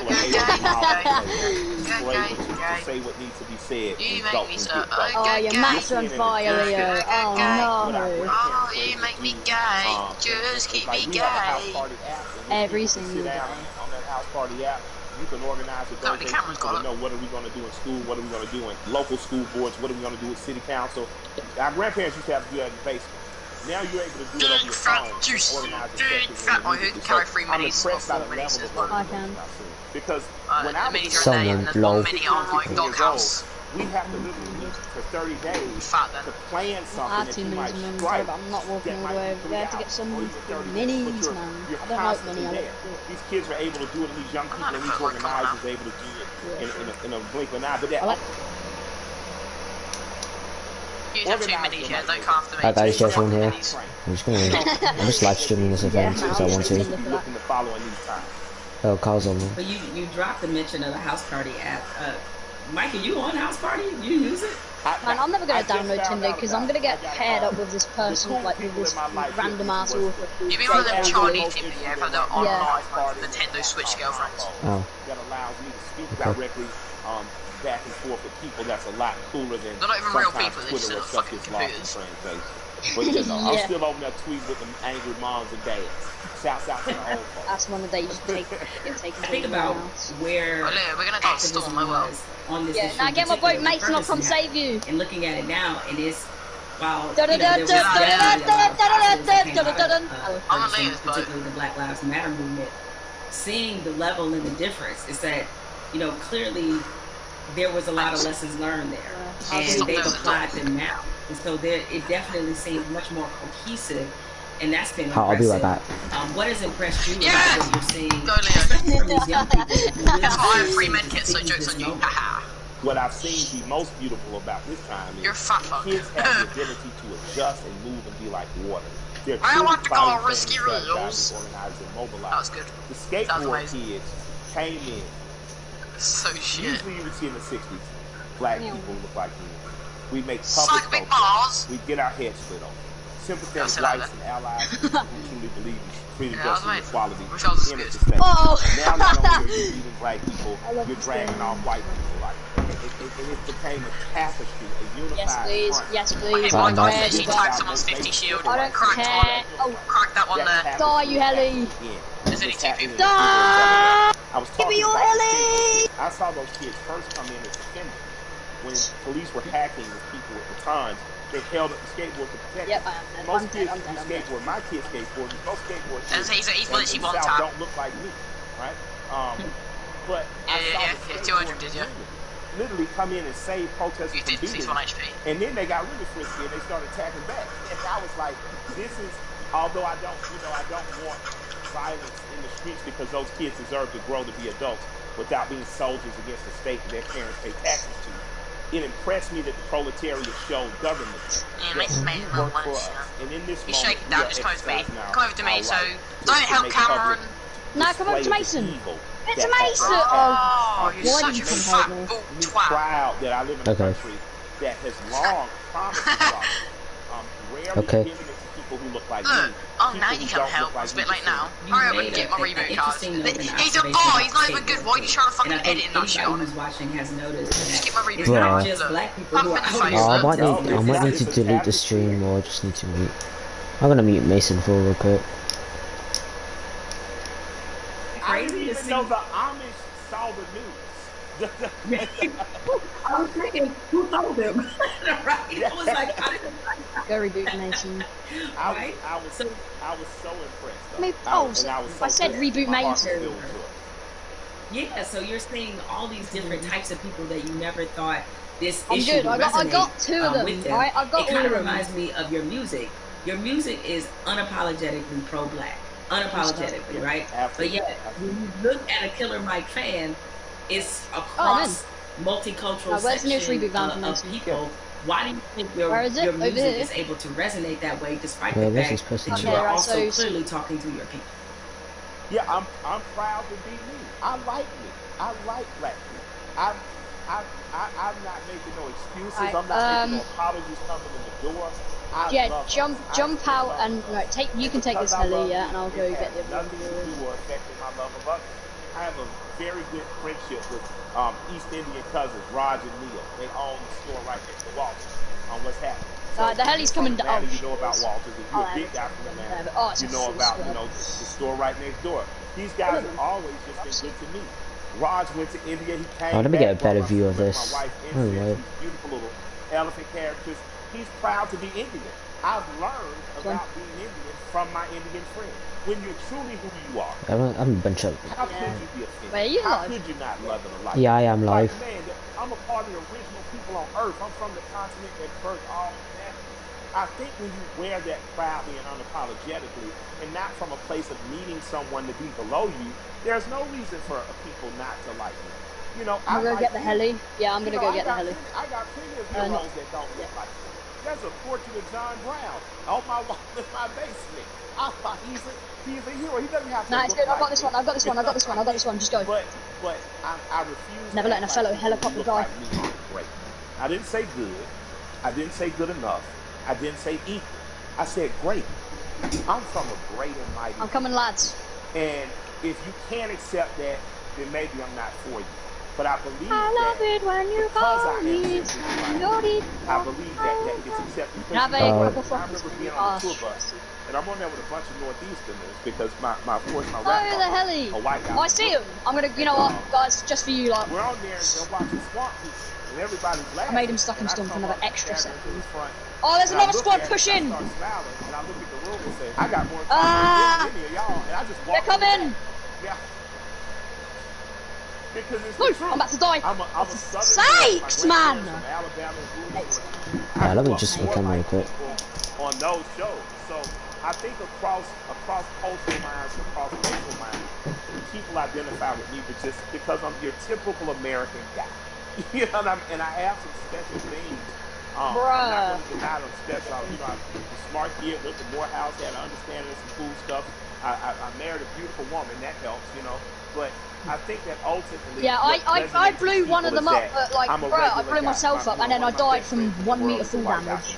people are able to say what needs to be said. You make me so. Oh, your mats are on fire, Leo. Oh no. Oh, you make me gay. Just keep me gay. Every single day. On that house party app, you can organize with those people to know what are we going to do in school, what are we going to do in local school boards, what are we going to do with city council. Our grandparents used to have to do that in the basement. Now you're able to do it over your phone. I'm impressed by the level of organization I've seen. Because when I was we have to literally meet for 30 days to plan something that you might strike. I'm not walking all the way over there to get some minis, man. I don't like mini. These kids are able to do it, and these young people and these organizers are able to do it in a blink of an eye. But that. Hi guys, Jason here. I'm just live streaming this event because I want to. Oh, Carl's on me. But you dropped the mention of the house party app. Mike, are you on house party? You use it? Man, I'm never gonna download Tinder because I'm gonna get paired up with this person, like with this random ass author. You'd be one of them Chinese people, yeah, but they're online, like Nintendo Switch girlfriends. Oh. That allows me to speak directly back and forth with people that's a lot cooler than they're not even real people, they're just fucking computers. But you know, I'm still over there tweeting with them angry moms and dads. Shouts out to the old folks. That's one of the days you take think about where we're gonna go storm my world. On this issue. Now get my boat, Mason, I'll come save you. And looking at it now, it is while particularly the Black Lives Matter movement, seeing the level and the difference is that, you know, clearly there was a lot of lessons learned there, and they've applied them now. And so it definitely seems much more cohesive, and that's been impressive. I'll be right back. What has impressed you about what you're seeing? Go, Leo. From these young people that's why I have 3 med kits, so joke's on you. What I've seen be most beautiful about this time is kids have the ability to adjust and move and be like water. I want to go on risky reels. That was good. The skateboard kids came in. So shit. Usually you would see in the 60s, black people look like me. We make public culture. We get our heads split off. Sympathetic whites and allies who truly believe in freedom, justice, and equality. Oh. Now not only are you beating black people, you're dragging off white people. Like it became a tapestry, a unified front. Yes, please. She tagged someone's 50 shield. I don't care. Oh, crack that one there. Die, you helly. There's only 2 people. Die! Give me your helly! I saw those kids first come in as defenders. When police were hacking the people at the time, they held up the skateboard to protect them. Most kids who skateboard, my kids skateboard, most skateboard kids don't look like me, right? But yeah, 200 did you? Literally come in and save protesters from beating, and then they got really frisky and they started attacking back. And I was like, this is, although I don't want violence in the streets because those kids deserve to grow to be adults without being soldiers against the state that their parents pay taxes to. It impressed me that the proletariat showed government work for us. And in this moment, shaking down, just come over to me. Come over to me, so don't help Cameron. No, come over to Mason. It's Mason! Oh, you're such a fat bull twat. Proud that I live in a country that has long promised rarely giving it to people who look like me. Oh, now you can help. It's a bit late now. Hurry up and get my reboot card. He's a boy. He's not even good. Why are you trying to fucking edit in that shit on? Who's watching has noticed. Just get my reboot card. I might need to delete the stream, or I just need to mute. I'm gonna mute Mason for real quick. I didn't even know the Amish saw the news. I was thinking, who told them? Right? It was like, I didn't. Go reboot Mason. I was so impressed. I said reboot Mason. Yeah, so you're seeing all these different types of people that you never thought this I'm issue good. I got 2 of them. Right? I got it kind of reminds me of your music. Your music is unapologetically pro-black. Unapologetically, right? Absolutely. But yet, when you look at a Killer Mike fan, it's across multicultural section of people. Why do you think your music is able to resonate that way, despite the fact that you are also clearly talking to your people? Yeah, I'm proud to be me. I like black people. I'm not making no excuses. I'm not making no apologies coming in the door. Jump out and you can take this heli, and I'll go get the other one. Nothing to do or affecting my love of others. I have a very good friendship with East Indian cousins, Raj and Neil. They own the store right next to Walters. On what's happening. So the heli's coming down. You know about Walters. If you're a big guy from Atlanta, you know about the store right next door. These guys have always just been good to me. Raj went to India. He came. Let me get a better view of this. My wife, these beautiful little elephant characters. He's proud to be Indian. I've learned about being Indian from my Indian friends. When you're truly who you are, I'm a bunch of. How could you be offended? Wait, are you How live? could you not love it a lot? Yeah, I am live. Like, man, I'm a part of the original people on Earth. I'm from the continent that birthed all of that. I think when you wear that proudly and unapologetically, and not from a place of needing someone to be below you, there's no reason for people not to like you. You know, I'm gonna get the heli. Yeah, I'm gonna go get the heli. I got plenty of heroes that don't look like me. There's a portrait of John Brown on my wall in my basement. He's a hero. He doesn't have to. Nah, it's good. I've got this one. I've got this one. I've got this one. I've got this one. Just go. But I refuse. Never letting a fellow helicopter die. Great. I didn't say good. I didn't say good enough. I didn't say equal. I said great. I'm from a great and mighty. I'm coming, lads. And if you can't accept that, then maybe I'm not for you. But I believe I love it when you call me. I believe that it's accepted. I remember being on a tour bus, and I'm on there with a bunch of Northeasterners because of course my rap the heli. A white guy. Oh, I see him. I'm gonna, you know what, guys, just for you, like. We're on there and watching Swamp People, and everybody's laughing. I made him stuck in stone for another extra second. Oh, there's another squad pushing. And I look at the room and say, I got more time than any of y'all, and I just walk. They're coming. Yeah. Because it's Move, I'm about to die. I'm a Sakes, man! Yeah, let me just become real quick. On those shows. So I think across cultural lines, across racial lines, people identify with me just because I'm your typical American guy. You know what I mean? And I have some special things. I'm not going to deny them special. You know, I'm a smart kid, went to Morehouse, had an understanding of some cool stuff. I married a beautiful woman, that helps, you know. But I think that ultimately, yeah, I blew one of them up, but like, I blew myself up, and then I died from 1 meter full damage.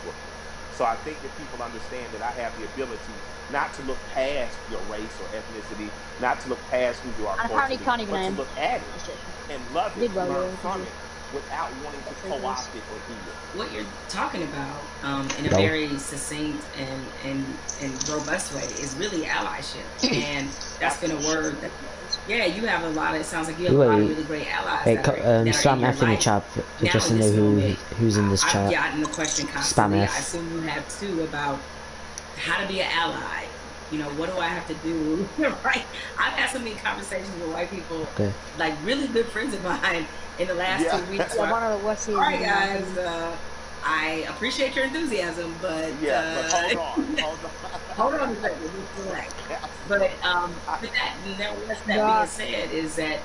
So I think that people understand that I have the ability not to look past your race or ethnicity, not to look past who you are, and apparently can't even but to look at it and love it, and learn from it, without wanting to co-opt it or be it. What you're talking about, in a very succinct and robust way, is really allyship, and that's been a word that. Yeah, you have a lot of. It sounds like you have a lot of really great allies. Hey, spam F in the chat just to know who's in this chat. I've gotten the question constantly. I assume you have too about how to be an ally. You know, what do I have to do? Right? I've had so many conversations with white people, like really good friends of mine, in the last 2 weeks. Yeah, one of the worst. All right, guys. I appreciate your enthusiasm, but hold on a second, just relax. But that being said, is that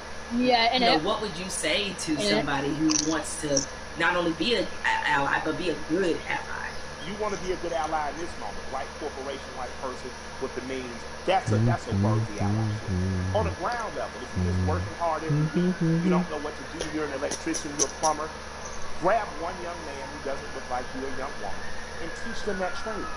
what would you say to somebody who wants to not only be an ally but be a good ally? You want to be a good ally in this moment, white corporation, white person with the means. That's a worthy allyship. On a ground level, if you're just working hard every week, you don't know what to do. You're an electrician, you're a plumber. Grab one young man who doesn't look like you, a young woman, and teach them that trade.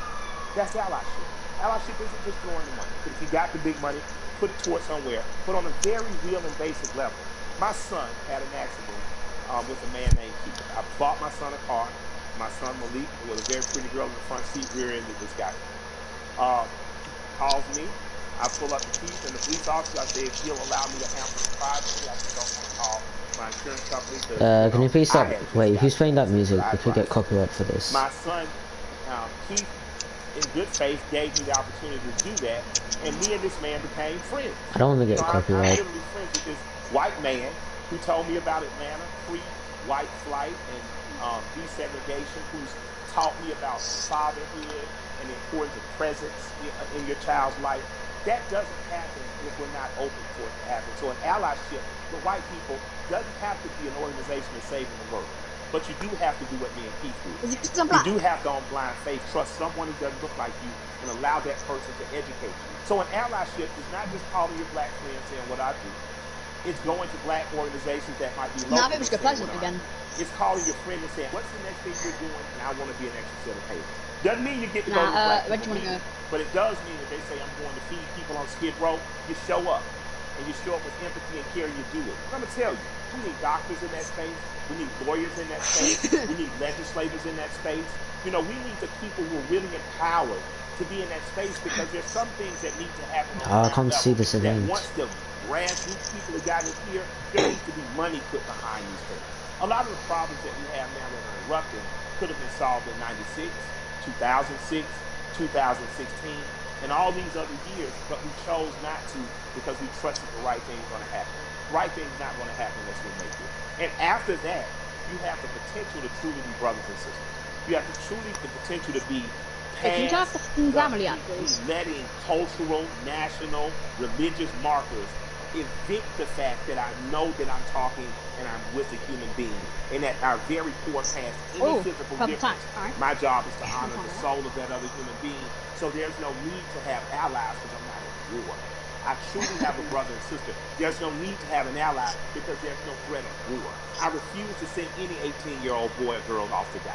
That's allyship. Allyship isn't just throwing the money. If you got the big money, put it towards somewhere. But on a very real and basic level. My son had an accident with a man named Keith. I bought my son a car. My son Malik, with a very pretty girl in the front seat, rear-ended this guy. Calls me. I pull up the keys, and the police officer, I say, if he'll allow me to handle the privacy, I just don't want to call my insurance company. Can you please stop? Wait, who's playing that music? We could get copyright for this. My son, Keith, in good faith, gave me the opportunity to do that, and me and this man became friends. I don't want to get copyright. I'm literally friends with this white man who told me about Atlanta, pre-white flight and desegregation, who's taught me about fatherhood and the importance of presence in your child's life. That doesn't happen if we're not open for it to happen. So an allyship with white people doesn't have to be an organization that's saving the world. But you do have to do what me and Keith do. You do have to, on blind faith, trust someone who doesn't look like you and allow that person to educate you. So an allyship is not just calling your black friends saying what I do. It's going to black organizations that might be local. Nah, it was good pleasant again. It's calling your friend and saying, what's the next thing you're doing? And I want to be an extra set of papers. Doesn't mean you get to go to black where do you want to go? But it does mean that they say, I'm going to feed people on Skid Row. You show up. and you show up with empathy and care, you do it. I'm going to tell you, we need doctors in that space. We need lawyers in that space. We need legislators in that space. You know, we need the people who are really empowered to be in that space, because there's some things that need to happen. I can't see this event. Once the grassroots people have gotten here, there needs to be money put behind these things. A lot of the problems that we have now that are erupting could have been solved in 96, 2006, 2016, and all these other years, but we chose not to because we trusted the right thing was going to happen. The right thing's not going to happen unless we make it. And after that, you have the potential to truly be brothers and sisters. You have the potential to be past letting cultural, national, religious markers evict the fact that I know that I'm talking and I'm with a human being, and at our very core past any physical difference. My job is to honor the soul of that other human being, so there's no need to have allies because I'm not at war. I truly have a brother and sister. There's no need to have an ally because there's no threat of war. I refuse to send any 18-year-old boy or girl off to die.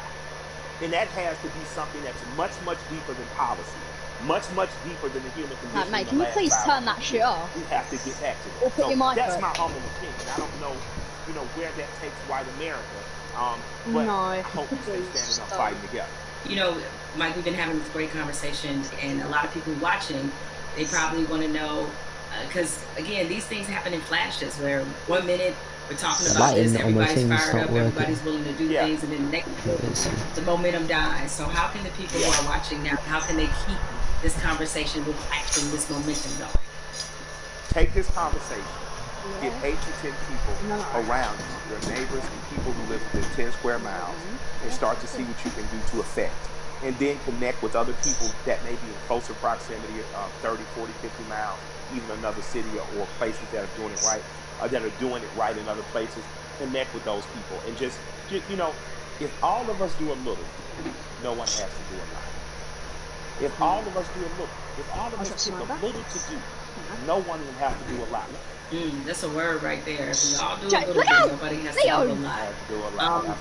And that has to be something that's much, much deeper than policy. Much, much deeper than the human condition. Mate, can you please turn that shit off? We have to get back to that. Or put your mic that's up. my humble opinion. I don't know, where that takes white America. But I hope we stay standing up, fighting together. You know, Mike, we've been having this great conversation, and a lot of people watching, they probably want to know, because again, these things happen in flashes, where 1 minute we're talking about this, everybody's fired up, everybody's willing to do things, and then the next minute, the momentum dies. So how can the people who are watching now, how can they keep this conversation with action, this momentum going? Take this conversation, get 8 to 10 people around you, your neighbors and people who live within 10 square miles, and start to see what you can do to affect. And then connect with other people that may be in closer proximity, 30, 40, 50 miles, even another city or places that are doing it right, that are doing it right in other places. Connect with those people. And just if all of us do a little, no one has to do a lot. If all of us do a little, if all of us take a little to do, no one will have to do a lot. That's a word right there. If we all do a little bit, nobody has to do a lot.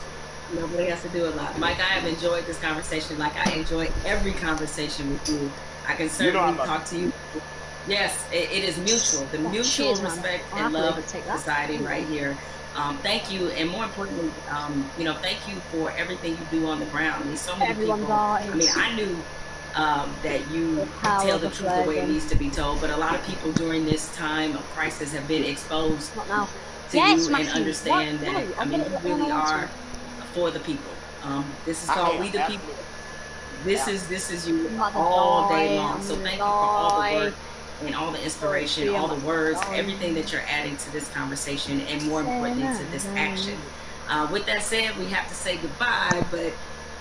Nobody has to do a lot. Mike, I have enjoyed this conversation like I enjoy every conversation with you. I can certainly talk to you. Yes, it is mutual. The mutual respect and love society right here. Thank you, and more importantly, thank you for everything you do on the ground. I mean, so many people. I mean, I knew that you tell the truth the way it needs to be told, but a lot of people during this time of crisis have been exposed to you and understand that. I mean, you really are for the people. This is called We the People. This is you all day long. So thank you for all the work and all the inspiration, all the words, everything that you're adding to this conversation, and more importantly to this action. With that said, we have to say goodbye, but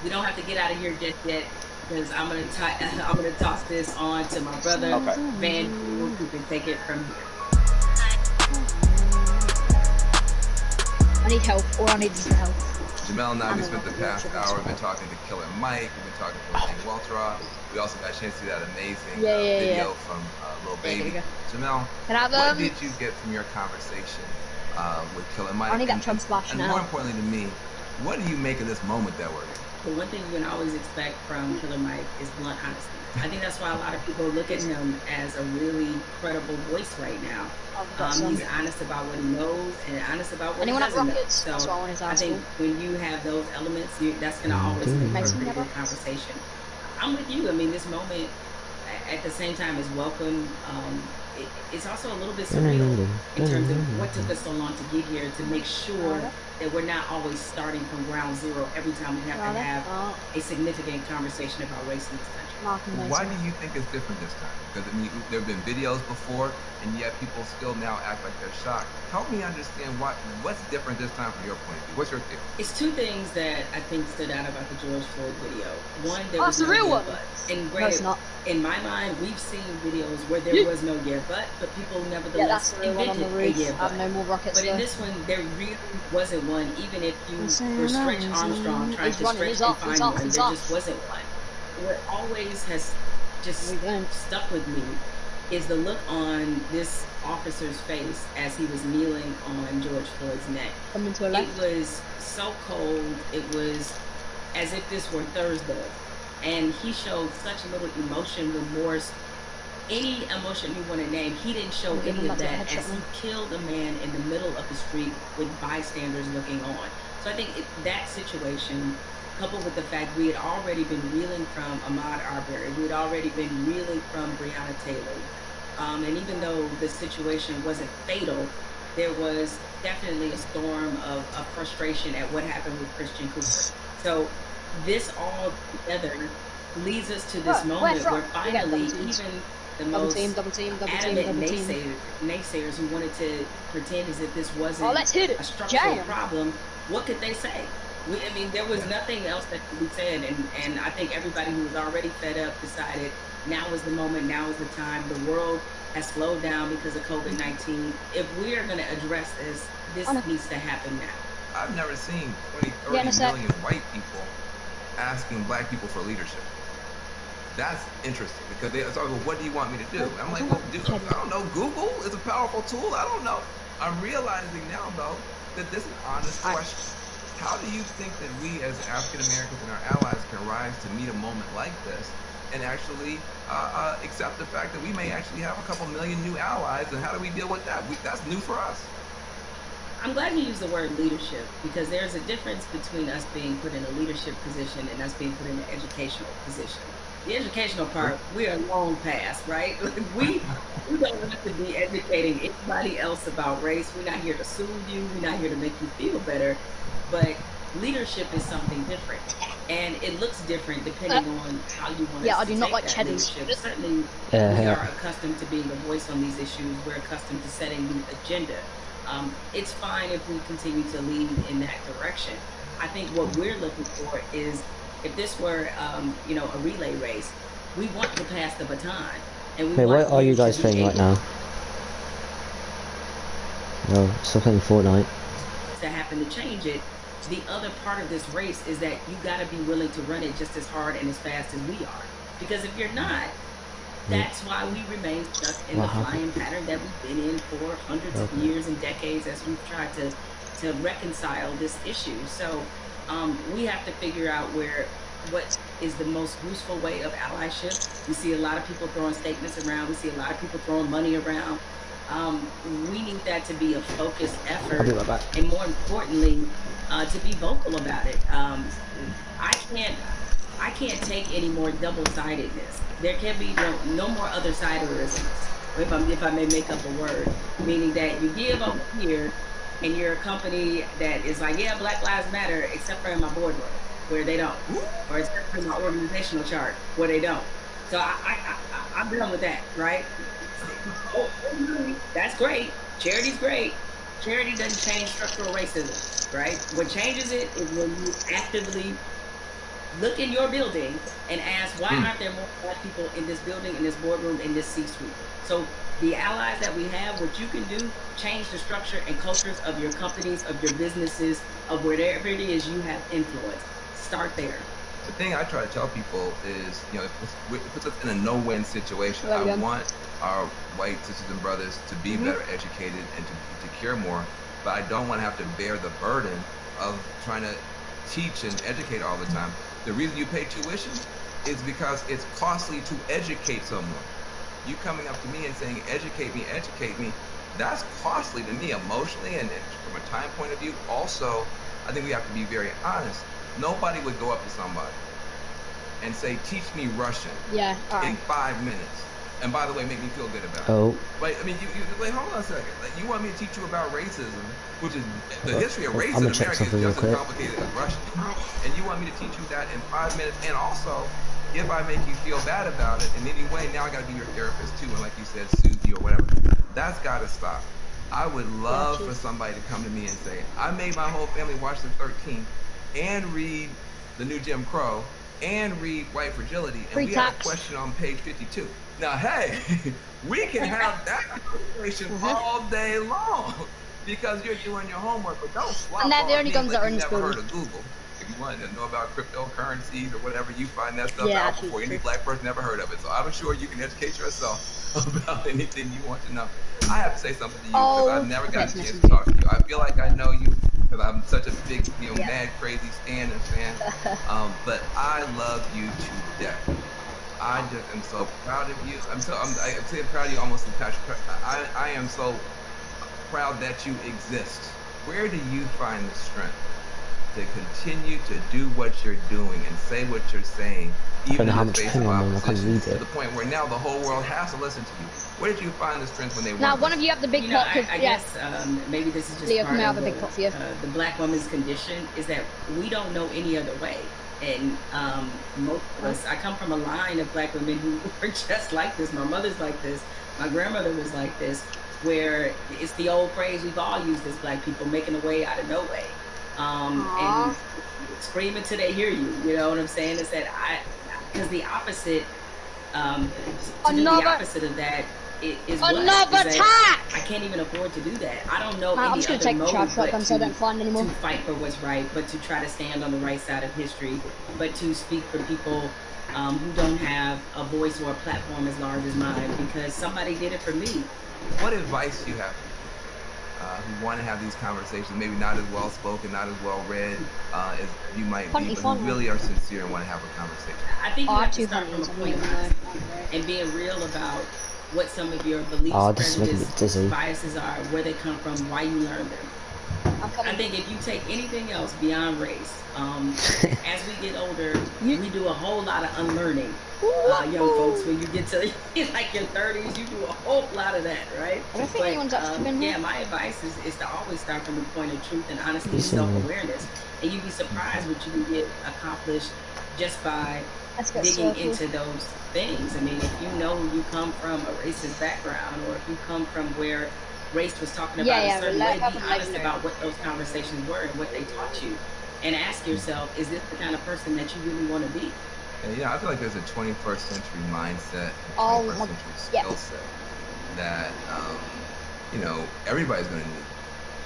we don't have to get out of here just yet, because I'm gonna toss this on to my brother Van, who can take it from here. I need help, or I need some help. Jamel and I, we spent the past hour, been talking to Killer Mike, we've been talking to King Walteroth. We also got a chance to see that amazing video from Lil Baby. Jamel, what did you get from your conversation with Killer Mike? I need that Trump splash now. And more importantly to me, what do you make of this moment that we're in? The one thing you can always expect from Killer Mike is blunt honesty. I think that's why a lot of people look at him as a really credible voice right now. He's honest about what he knows and honest about what he doesn't know. So I think when you have those elements, that's going to always make for a pretty good conversation. I'm with you. I mean, this moment at the same time is welcome. It's also a little bit surreal in terms of what took us so long to get here, to make sure that we're not always starting from ground zero every time we have to have a significant conversation about race in this country. Why do you think it's different this time? Because I mean, there have been videos before, and yet people still now act like they're shocked. Help me understand what's different this time from your point of view. What's your theory? It's two things that I think stood out about the George Floyd video. One, there was no real one. And granted, in my mind, we've seen videos where there was no yeah but people nevertheless invented a yeah but. No more rockets. But in this one, there really wasn't one. Even if you were Stretch Armstrong trying to stretch and find one, there just wasn't one. What always has just stuck with me is the look on this officer's face as he was kneeling on George Floyd's neck. It was so cold. It was as if this were Thursday. And he showed such little emotion, remorse, any emotion you want to name, he didn't show any of that as he killed a man in the middle of the street with bystanders looking on. So I think that situation, coupled with the fact we had already been reeling from Ahmaud Arbery, we had already been reeling from Breonna Taylor, and even though the situation wasn't fatal, there was definitely a storm of frustration at what happened with Christian Cooper. So this all together leads us to this moment where finally even the most adamant naysayers who wanted to pretend as if this wasn't a structural problem, what could they say? I mean, there was nothing else that could be said, and I think everybody who was already fed up decided now is the moment, now is the time. The world has slowed down because of COVID-19. If we are going to address this needs to happen now. I've never seen 20, 30 million white people asking black people for leadership. That's interesting because they start going, what do you want me to do? I'm like, well, I don't know. Google is a powerful tool. I don't know. I'm realizing now, though, that this is an honest question. How do you think that we as African Americans and our allies can rise to meet a moment like this and actually accept the fact that we may actually have a couple million new allies, and how do we deal with that? That's new for us. I'm glad you used the word leadership, because there's a difference between us being put in a leadership position and us being put in an educational position. The educational part, we are long past, right? We don't have to be educating anybody else about race. We're not here to soothe you. We're not here to make you feel better. But leadership is something different, and it looks different depending on how you want to I do not like cheddars. Certainly, we are accustomed to being a voice on these issues. We're accustomed to setting the agenda. It's fine if we continue to lead in that direction. I think what we're looking for is, if this were, a relay race, we want to pass the baton. And we what are you guys playing right now? No, still playing Fortnite. To happen to change it. The other part of this race is that you got to be willing to run it just as hard and as fast as we are. Because if you're not, that's why we remain stuck in the flying pattern that we've been in for hundreds of years and decades as we've tried to reconcile this issue. So we have to figure out what is the most useful way of allyship. We see a lot of people throwing statements around. We see a lot of people throwing money around. We need that to be a focused effort, and more importantly, to be vocal about it. I can't take any more double-sidedness. There can be no more other-siderism, if I may make up a word, meaning that you give over here and you're a company that is like, yeah, Black Lives Matter, except for in my boardroom, where they don't, or except for my organizational chart, where they don't. So I'm done with that, right? That's great. Charity's great. Charity doesn't change structural racism, right? What changes it is when you actively look in your building and ask, why aren't there more black people in this building, in this boardroom, in this C-suite? So the allies that we have, what you can do, change the structure and cultures of your companies, of your businesses, of wherever it is you have influence. Start there. The thing I try to tell people is, it puts us in a no-win situation. I want our white sisters and brothers to be better educated and to care more, but I don't want to have to bear the burden of trying to teach and educate all the time. The reason you pay tuition is because it's costly to educate someone. You coming up to me and saying, educate me, that's costly to me emotionally and from a time point of view. Also, I think we have to be very honest. Nobody would go up to somebody and say, teach me Russian in 5 minutes. And by the way, make me feel good about it. Right? I mean, you wait, hold on a second. Like, you want me to teach you about racism, which is the history of racism in America is just as complicated as Russian. And you want me to teach you that in 5 minutes. And also, if I make you feel bad about it in any way, now I got to be your therapist too. And like you said, soothe you or whatever. That's got to stop. I would love for somebody to come to me and say, I made my whole family watch the 13th and read the new Jim Crow and read White Fragility. And we have a question on page 52. Now, hey, we can have that conversation all day long because you're doing your homework, but don't swap and that the only guns that are in never heard of Google. If you want to know about cryptocurrencies or whatever, you find that stuff out before any black person never heard of it. So I'm sure you can educate yourself about anything you want to know. I have to say something to you because I've never got a chance to talk to you. I feel like I know you because I'm such a big, mad, crazy stan and fan. But I love you to death. I just am so proud of you. I'm saying proud of you almost in passion. I am so proud that you exist. Where do you find the strength to continue to do what you're doing and say what you're saying, even in the face of opposition, to the point where now the whole world has to listen to you? Where did you find the strength when they now one of you have the big pot? I guess maybe this is just Leo, part of the black woman's condition, is that we don't know any other way. And most of us, I come from a line of black women who were just like this. My mother's like this. My grandmother was like this, where it's the old phrase we've all used as black people, making a way out of no way. And scream until they hear you. You know what I'm saying? Is that because the opposite, do the opposite of that is another attack. I can't even afford to do that. I don't know any other mode but to fight for what's right, but to try to stand on the right side of history, but to speak for people who don't have a voice or a platform as large as mine, because somebody did it for me. What advice do you have who want to have these conversations, maybe not as well spoken, not as well read as you might be, but who really are sincere and want to have a conversation? I think you have to start from a point and being real about what some of your beliefs, prejudices, biases are, where they come from, why you learned them. I think if you take anything else beyond race, as we get older, we do a whole lot of unlearning. Young folks, when you get to like your 30s, you do a whole lot of that, right? Yeah, my advice is to always start from a point of truth and honesty and self-awareness. And you'd be surprised what you can get accomplished just by digging into those things. I mean, if you know you come from a racist background, or if you come from where race was talking about a certain way, be honest about what those conversations were and what they taught you. And ask yourself, is this the kind of person that you really want to be? Yeah, I feel like there's a 21st century mindset, 21st century skill set that, everybody's going to need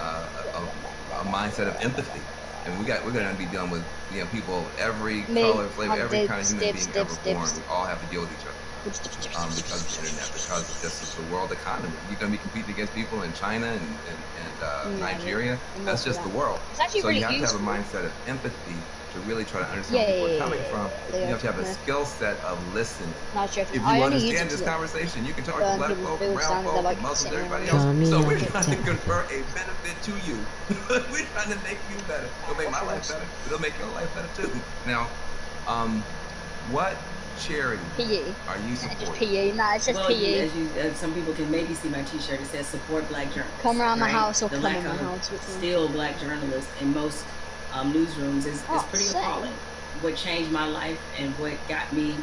a mindset of empathy. And we're going to be dealing with, people, every color, flavor, every kind of human being ever born. We all have to deal with each other. Because of the internet, because of just the world economy. You're going to be competing against people in China and Nigeria. That's just the world. So you have to have a mindset of empathy to really try to understand where people are coming from. You have to have a skill set of listening. If you understand this conversation, you can talk to black folk, brown folk, Muslims, everybody else. So we're trying to confer a benefit to you. We're trying to make you better. It'll make my life better. It'll make your life better too. Now, what charity are you supporting? PE, nah, it's just PE. As some people can maybe see my t-shirt, it says support black journalists. Come around my house or come in my house. Still black journalists in most newsrooms is pretty appalling. What changed my life and what got me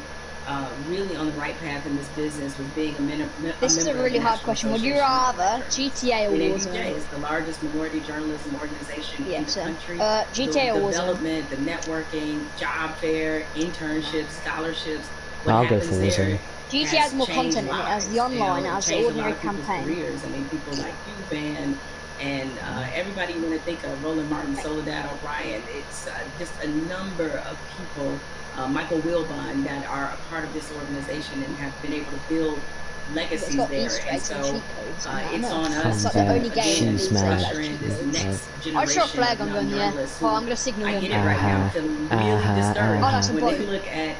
really on the right path in this business was being a member. This is a really hard question. Would you rather GTA or Warzone? It's the largest minority journalism organization in the country. GTA or Warzone? Development, the networking, job fair, internships, scholarships. I'll go for Warzone. GTA has more content in it, as the online, as the ordinary campaign. Careers. I mean, people like you, Van, and everybody you want to think of, Roland Martin, Soledad O'Brien. It's just a number of people, Michael Wilbon, that are a part of this organization and have been able to build legacies there. And so it's on us to usher in this next generation of young journalists. I'm going to signal I get it right now. I'm feeling really discouraged when they look at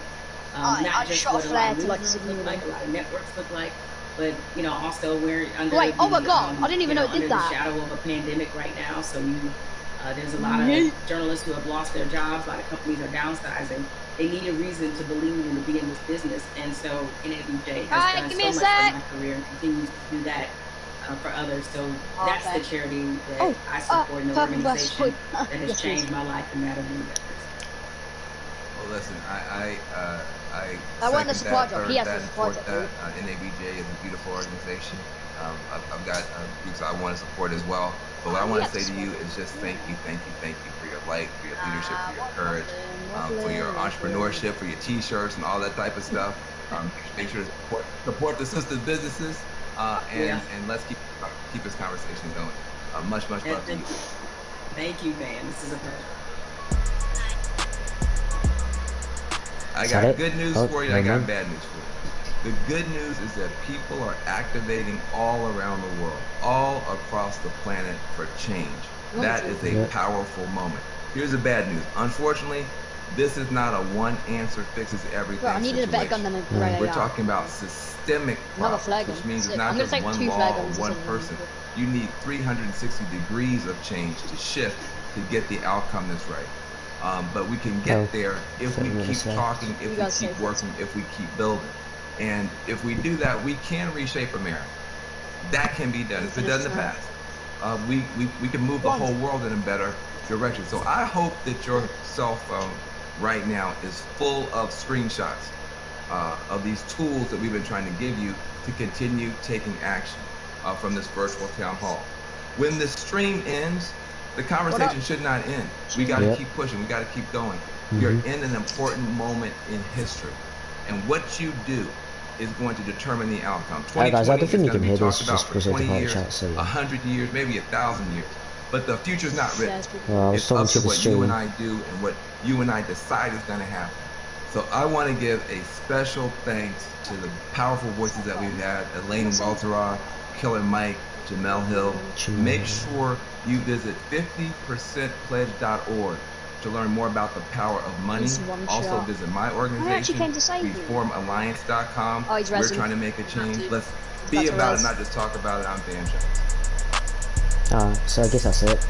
not just what a lot of newsrooms look like, a lot of networks look like, but also we're under oh my god, I didn't even know it did that. The shadow of a pandemic right now. So there's a lot of journalists who have lost their jobs. A lot of companies are downsizing. They need a reason to believe and to be in this business. And so NABJ has done so much for my career and continues to do that for others. So that's the charity that I support, an organization that has changed my life and that of many others. Well, listen, I want to support that. He has to support that. NABJ is a beautiful organization. I've got groups I want to support as well. But what I want to say to you is just thank you for your life, for your leadership, for your courage, for your entrepreneurship, for your t-shirts and all that type of stuff. Make sure to support the sister businesses, and let's keep this conversation going. Much love to you. Thank you, man. This is a pleasure. I got good news for you, and I got bad news for you. The good news is that people are activating all around the world, all across the planet for change. That is a powerful moment. Here's the bad news. Unfortunately, This is not a one answer fixes everything. Bro, I needed a better gun than a Royale. We're talking about systemic problems, which means it's not just one law or one person. You need 360 degrees of change to shift to get the outcome that's right. But we can get there if we keep talking, if we keep working, if we keep building. And if we do that, we can reshape America. That can be done. It's been done in the past. We can move the whole world in a better direction. So I hope that your cell phone right now is full of screenshots of these tools that we've been trying to give you to continue taking action from this virtual town hall. When the stream ends, the conversation should not end. We got to keep pushing. We got to keep going. You're in an important moment in history, and what you do is going to determine the outcome. 2020 guys, I don't think you is can going hear to be this talked about just for because of 20 the years, chat, so 100 years, maybe 1,000 years. But the future's not written. Well, it's up to what you and I do and what you and I decide is going to happen. So I want to give a special thanks to the powerful voices that we've had: Elaine Welteroth, Killer Mike, Jamel Hill. Make sure you visit 50percentpledge.org to learn more about the power of money. Also visit my organization, reformalliance.com. We're trying to make a change. Let's be about it, not just talk about it. I'm Banjo. So I guess that's it.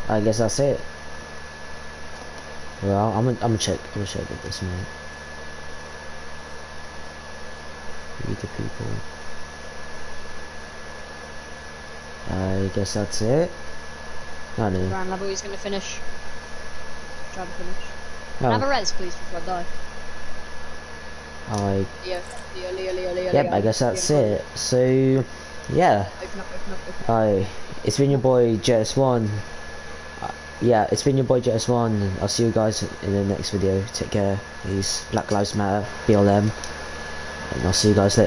I guess that's it. Well, I'm gonna check with this man. Read the people. I guess that's it. I know. Ground level, he's gonna finish. Try to finish. Can I have a res, please, before I die? Yep, I guess that's it. So, yeah. Open up. It's been your boy JS1. Yeah, it's been your boy JS1. I'll see you guys in the next video. Take care. Peace. Black Lives Matter. BLM. And I'll see you guys later.